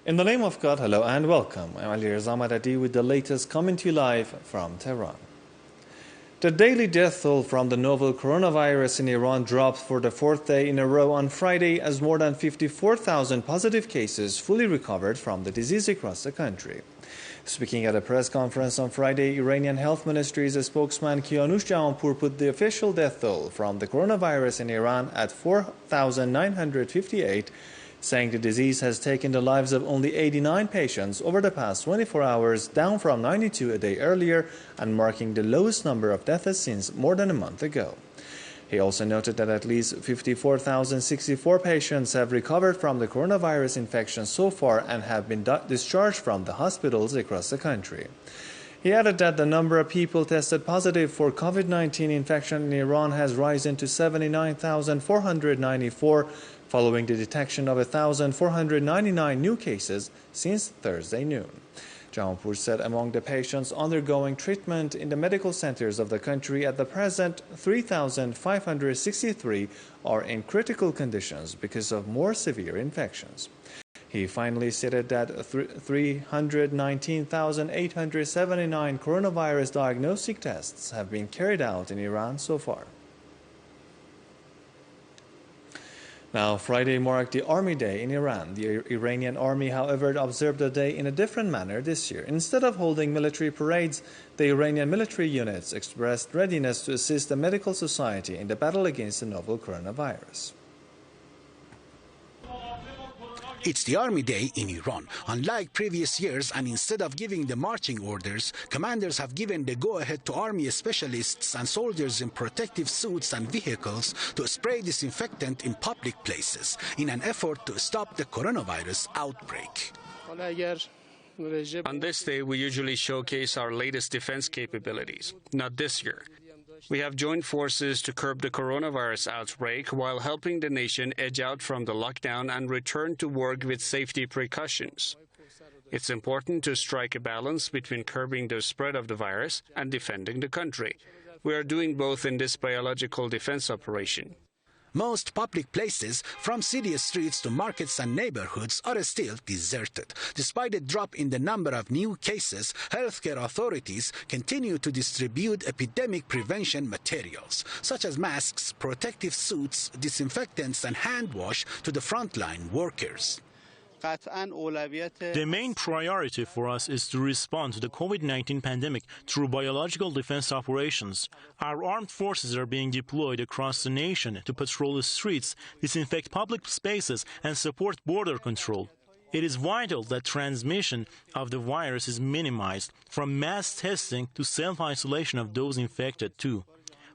In the name of God, hello and welcome. I'm Ali Zamadadi with the latest coming to you live from Tehran. The daily death toll from the novel coronavirus in Iran dropped for the fourth day in a row on Friday as more than 54,000 positive cases fully recovered from the disease across the country. Speaking at a press conference on Friday, Iranian Health Ministry's spokesman Kianush Jahanpour put the official death toll from the coronavirus in Iran at 4,958, saying the disease has taken the lives of only 89 patients over the past 24 hours, down from 92 a day earlier and marking the lowest number of deaths since more than a month ago. He also noted that at least 54,064 patients have recovered from the coronavirus infection so far and have been discharged from the hospitals across the country. He added that the number of people tested positive for COVID-19 infection in Iran has risen to 79,494, following the detection of 1,499 new cases since Thursday noon. Jahanpour said among the patients undergoing treatment in the medical centers of the country at the present, 3,563 are in critical conditions because of more severe infections. He finally stated that 319,879 coronavirus diagnostic tests have been carried out in Iran so far. Now, Friday marked the Army Day in Iran. The Iranian army, however, observed the day in a different manner this year. Instead of holding military parades, the Iranian military units expressed readiness to assist the medical society in the battle against the novel coronavirus. It's the Army Day in Iran. Unlike previous years, and instead of giving the marching orders, commanders have given the go-ahead to army specialists and soldiers in protective suits and vehicles to spray disinfectant in public places in an effort to stop the coronavirus outbreak. On this day, we usually showcase our latest defense capabilities. Not this year. We have joined forces to curb the coronavirus outbreak while helping the nation edge out from the lockdown and return to work with safety precautions. It's important to strike a balance between curbing the spread of the virus and defending the country. We are doing both in this biological defense operation. Most public places, from city streets to markets and neighborhoods, are still deserted. Despite a drop in the number of new cases, healthcare authorities continue to distribute epidemic prevention materials, such as masks, protective suits, disinfectants, and hand wash to the frontline workers. The main priority for us is to respond to the COVID-19 pandemic through biological defense operations. Our armed forces are being deployed across the nation to patrol the streets, disinfect public spaces, and support border control. It is vital that transmission of the virus is minimized, from mass testing to self-isolation of those infected too.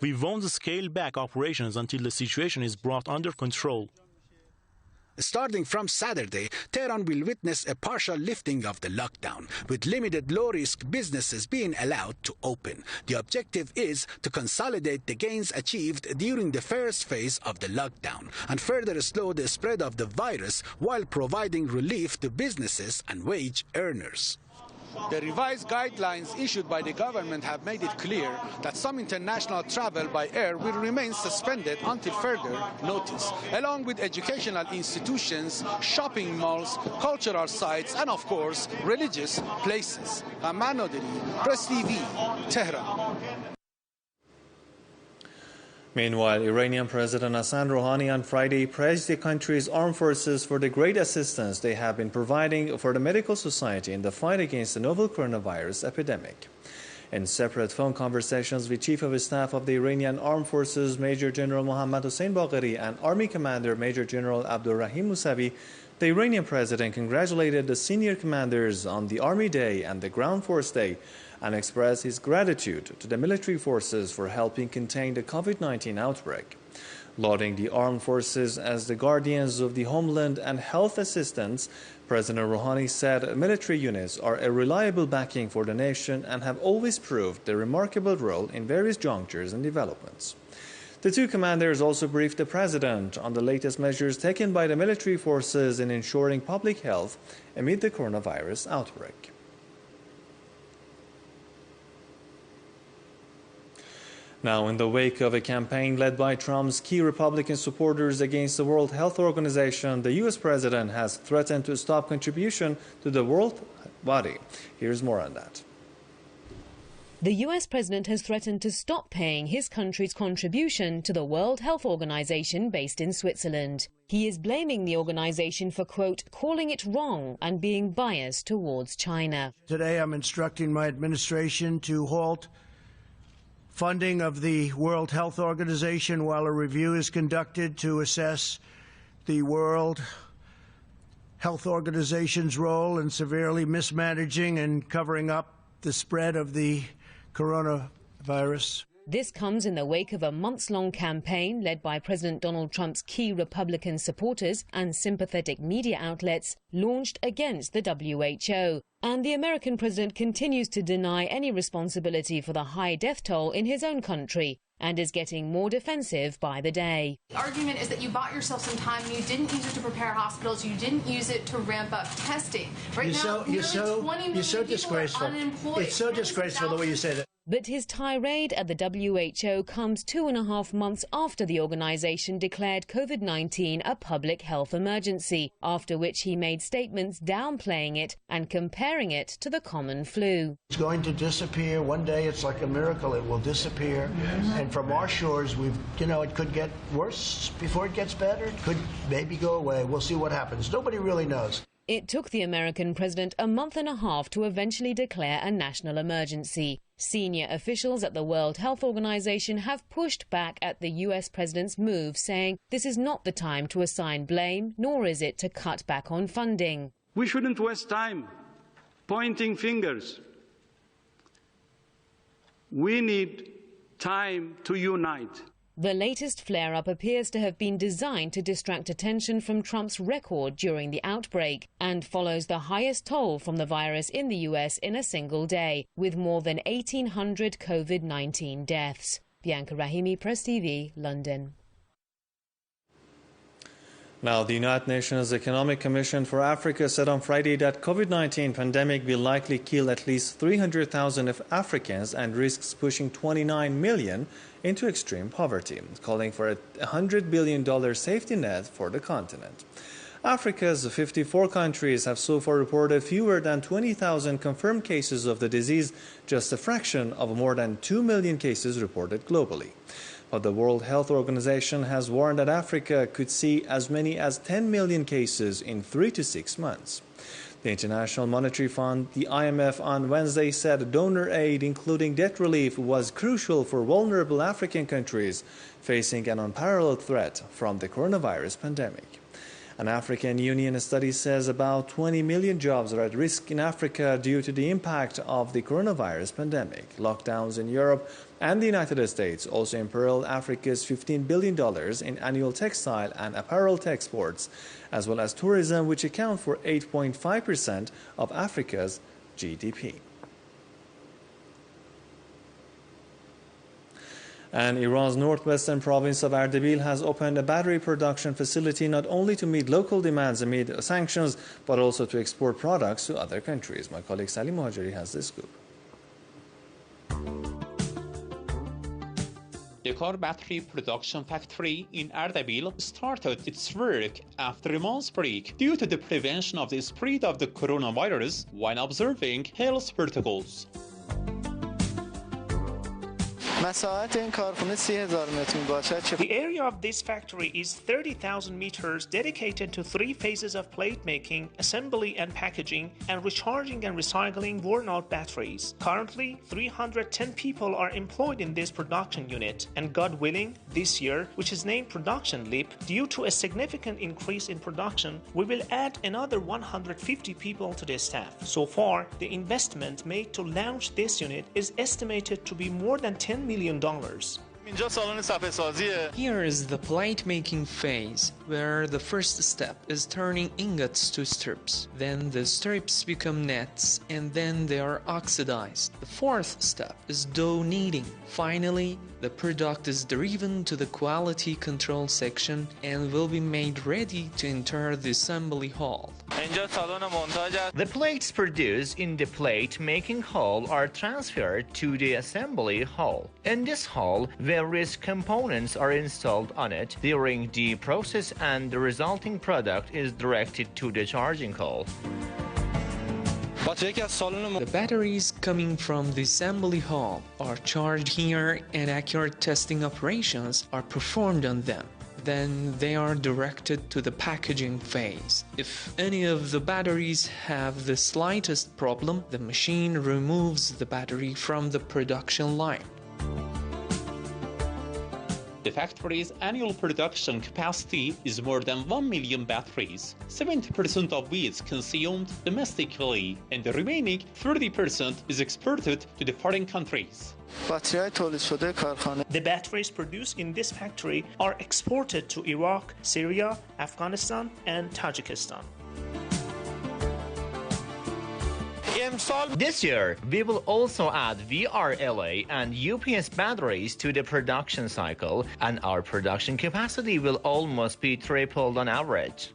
We won't scale back operations until the situation is brought under control. Starting from Saturday, Tehran will witness a partial lifting of the lockdown, with limited low-risk businesses being allowed to open. The objective is to consolidate the gains achieved during the first phase of the lockdown and further slow the spread of the virus while providing relief to businesses and wage earners. The revised guidelines issued by the government have made it clear that some international travel by air will remain suspended until further notice, along with educational institutions, shopping malls, cultural sites, and of course, religious places. Aman Naderi, Press TV, Tehran. Meanwhile, Iranian President Hassan Rouhani on Friday praised the country's armed forces for the great assistance they have been providing for the medical society in the fight against the novel coronavirus epidemic. In separate phone conversations with Chief of Staff of the Iranian Armed Forces Major General Mohammad Hossein Bagheri and Army Commander Major General Abdurrahim Musavi, the Iranian president congratulated the senior commanders on the Army Day and the Ground Force Day and expressed his gratitude to the military forces for helping contain the COVID-19 outbreak. Lauding the armed forces as the guardians of the homeland and health assistance, President Rouhani said military units are a reliable backing for the nation and have always proved their remarkable role in various junctures and developments. The two commanders also briefed the president on the latest measures taken by the military forces in ensuring public health amid the coronavirus outbreak. Now, in the wake of a campaign led by Trump's key Republican supporters against the World Health Organization, the U.S. president has threatened to stop contribution to the world body. Here's more on that. The U.S. president has threatened to stop paying his country's contribution to the World Health Organization based in Switzerland. He is blaming the organization for, quote, calling it wrong and being biased towards China. Today I'm instructing my administration to halt funding of the World Health Organization while a review is conducted to assess the World Health Organization's role in severely mismanaging and covering up the spread of the coronavirus. This comes in the wake of a months-long campaign led by President Donald Trump's key Republican supporters and sympathetic media outlets launched against the WHO. And the American president continues to deny any responsibility for the high death toll in his own country and is getting more defensive by the day. The argument is that you bought yourself some time and you didn't use it to prepare hospitals, you didn't use it to ramp up testing. Right now, nearly 20 million people are unemployed. It's so disgraceful the way you say that. But his tirade at the WHO comes 2.5 months after the organization declared COVID-19 a public health emergency, after which he made statements downplaying it and comparing it to the common flu. It's going to disappear. One day it's like a miracle. It will disappear. And from our shores, it could get worse before it gets better. It could maybe go away. We'll see what happens. Nobody really knows. It took the American president a month and a half to eventually declare a national emergency. Senior officials at the World Health Organization have pushed back at the U.S. president's move, saying this is not the time to assign blame, nor is it to cut back on funding. We shouldn't waste time pointing fingers. We need time to unite. The latest flare-up appears to have been designed to distract attention from Trump's record during the outbreak and follows the highest toll from the virus in the U.S. in a single day, with more than 1,800 COVID-19 deaths. Bianca Rahimi, Press TV, London. Now, the United Nations Economic Commission for Africa said on Friday that COVID-19 pandemic will likely kill at least 300,000 Africans and risks pushing 29 million into extreme poverty, calling for a $100 billion safety net for the continent. Africa's 54 countries have so far reported fewer than 20,000 confirmed cases of the disease, just a fraction of more than 2 million cases reported globally. But the World Health Organization has warned that Africa could see as many as 10 million cases in 3 to 6 months. The International Monetary Fund, the IMF, on Wednesday said donor aid, including debt relief, was crucial for vulnerable African countries facing an unparalleled threat from the coronavirus pandemic. An African Union study says about 20 million jobs are at risk in Africa due to the impact of the coronavirus pandemic. Lockdowns in Europe and the United States also imperil Africa's $15 billion in annual textile and apparel exports, as well as tourism, which account for 8.5% of Africa's GDP. And Iran's northwestern province of Ardabil has opened a battery production facility not only to meet local demands amid sanctions, but also to export products to other countries. My colleague Salim Mohajeri has this scoop. The car battery production factory in Ardabil started its work after a month's break due to the prevention of the spread of the coronavirus while observing health protocols. The area of this factory is 30,000 meters dedicated to 3 phases of plate making, assembly and packaging, and recharging and recycling worn-out batteries. Currently, 310 people are employed in this production unit, and God willing, this year, which is named Production Leap, due to a significant increase in production, we will add another 150 people to the staff. So far, the investment made to launch this unit is estimated to be more than $10 million. Here is the plate making phase, where the first step is turning ingots to strips. Then the strips become nets, and then they are oxidized. The fourth step is dough kneading. Finally, the product is driven to the quality control section and will be made ready to enter the assembly hall. The plates produced in the plate-making hall are transferred to the assembly hall. In this hall, various components are installed on it during the process, and the resulting product is directed to the charging hall. The batteries coming from the assembly hall are charged here, and accurate testing operations are performed on them. Then they are directed to the packaging phase. If any of the batteries have the slightest problem, the machine removes the battery from the production line. The factory's annual production capacity is more than 1 million batteries, 70% of which consumed domestically, and the remaining 30% is exported to the foreign countries. The batteries produced in this factory are exported to Iraq, Syria, Afghanistan, and Tajikistan. This year, we will also add VRLA and UPS batteries to the production cycle, and our production capacity will almost be tripled on average.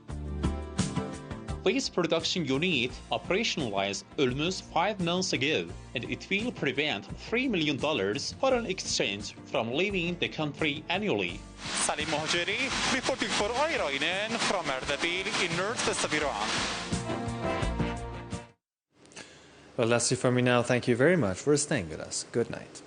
This production unit operationalized almost 5 months ago, and it will prevent $3 million foreign exchange from leaving the country annually. Salim Mohajeri reporting for Ayrainen from Ardabil in northwest Iran. Well, that's it for me now. Thank you very much for staying with us. Good night.